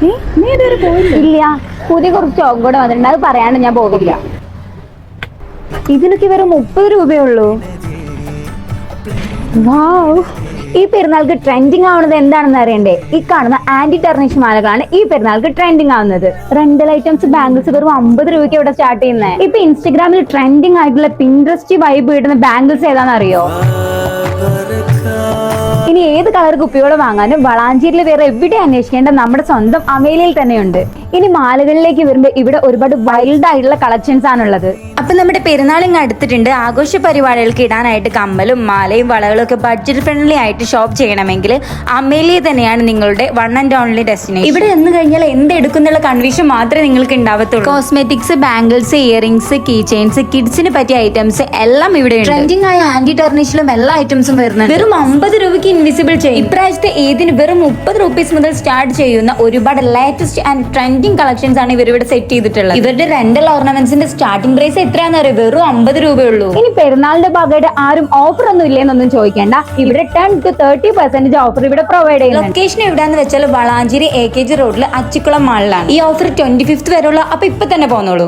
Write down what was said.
നീ ഇതുവരെ പോയില്ല? ഇല്ല, പുതിയ കുറച്ച് സ്റ്റോക്ക് കൂടെ വന്നിട്ടുണ്ട്, അത് പറയാണ്ട് ഞാൻ പോവില്ല. ഇതിനൊക്കെ വെറും 30 രൂപയുള്ളൂ. വാവ്, ഈ പെരുന്നാൾക്ക് ട്രെൻഡിങ് ആവുന്നത് എന്താണെന്ന് അറിയണ്ടേ? ഈ കാണുന്ന ആന്റി ടെർണിഷ് മാലകളാണ് ഈ പെരുന്നാൾക്ക് ട്രെൻഡിങ് ആവുന്നത്. റെന്റൽ ഐറ്റംസ്, ബാംഗിൾസ് വെറും 50 രൂപയ്ക്ക് ഇവിടെ സ്റ്റാർട്ട് ചെയ്യുന്നത്. ഇപ്പൊ ഇൻസ്റ്റഗ്രാമിൽ ട്രെൻഡിങ് ആയിട്ടുള്ള പിൻട്രസ്റ്റ് വൈബ് കിട്ടുന്ന ബാംഗിൾസ് ഏതാണെന്ന് അറിയോ? ഇനി ഏത് കളർ കുപ്പിയോടെ വാങ്ങാനും വളാഞ്ചേരിയിൽ വേറെ എവിടെ അന്വേഷിക്കേണ്ട നമ്മുടെ സ്വന്തം അമേലിയിൽ തന്നെയുണ്ട്. ഇനി മാലകളിലേക്ക് വരുമ്പോൾ ഇവിടെ ഒരുപാട് വൈൽഡ് ആയിട്ടുള്ള കളക്ഷൻസ് ആണുള്ളത്. അപ്പൊ നമ്മുടെ പെരുന്നാളിങ് അടുത്തിട്ടുണ്ട്. ആഘോഷ പരിപാടികൾക്ക് ഇടാനായിട്ട് കമ്മലും മാലയും വളകളും ഒക്കെ ബഡ്ജറ്റ് ഫ്രണ്ട്ലി ആയിട്ട് ഷോപ്പ് ചെയ്യണമെങ്കിൽ അമേലിയ തന്നെയാണ് നിങ്ങളുടെ വൺ ആൻഡ് ഓൺലി ഡെസ്റ്റിനേഷൻ. ഇവിടെ എന്ന് കഴിഞ്ഞാൽ എന്ത് എടുക്കുന്നുള്ള കൺഫ്യൂഷൻ മാത്രമേ നിങ്ങൾക്ക് ഉണ്ടാവത്തുള്ളൂ. Cosmetics, bangles, earrings, key chains, കിഡ്സിന് പറ്റിയ ഐറ്റംസ് എല്ലാം ഇവിടെ ട്രെൻഡിങ് ആയ ആന്റി ടെർണിഷിലും എല്ലാ ഐറ്റംസും വരുന്നത്. വെറും 50 രൂപയ്ക്ക് ഇൻവിസിബിൾ ചെയിൻ. ഇപ്രാവശ്യത്തെ ഏതിന് വെറും 30 രൂപീസ് മുതൽ സ്റ്റാർട്ട് ചെയ്യുന്ന ഒരുപാട് ലേറ്റസ്റ്റ് ആൻഡ് ട്രെൻഡിങ് കളക്ഷൻസ് ആണ് ഇവരിവിടെ സെറ്റ് ചെയ്തിട്ടുള്ളത്. ഇവരുടെ റെന്റൽ ഓർണമെന്റ്സിന്റെ സ്റ്റാർട്ടിംഗ് പ്രൈസ് എത്രയാണെന്ന് അറിയാം? വെറും 50 രൂപയുള്ളൂ. ഇനി പെരുന്നാളിന്റെ ഭാഗമായിട്ട് ആരും ഓഫർ ഒന്നും ഇല്ലെന്നൊന്നും ചോദിക്കേണ്ട. ഇവിടെ 10 to 30% ഓഫർ ഇവിടെ പ്രൊവൈഡ് ചെയ്യുന്നു. ലൊക്കേഷൻ എവിടെയാന്ന് വെച്ചാൽ വളാഞ്ചേരി AKG റോഡിൽ അച്ചിക്കുളം മാളിലാണ്. ഈ ഓഫർ 25th വരെയുള്ള. അപ്പൊ ഇപ്പൊ തന്നെ പോന്നോളൂ.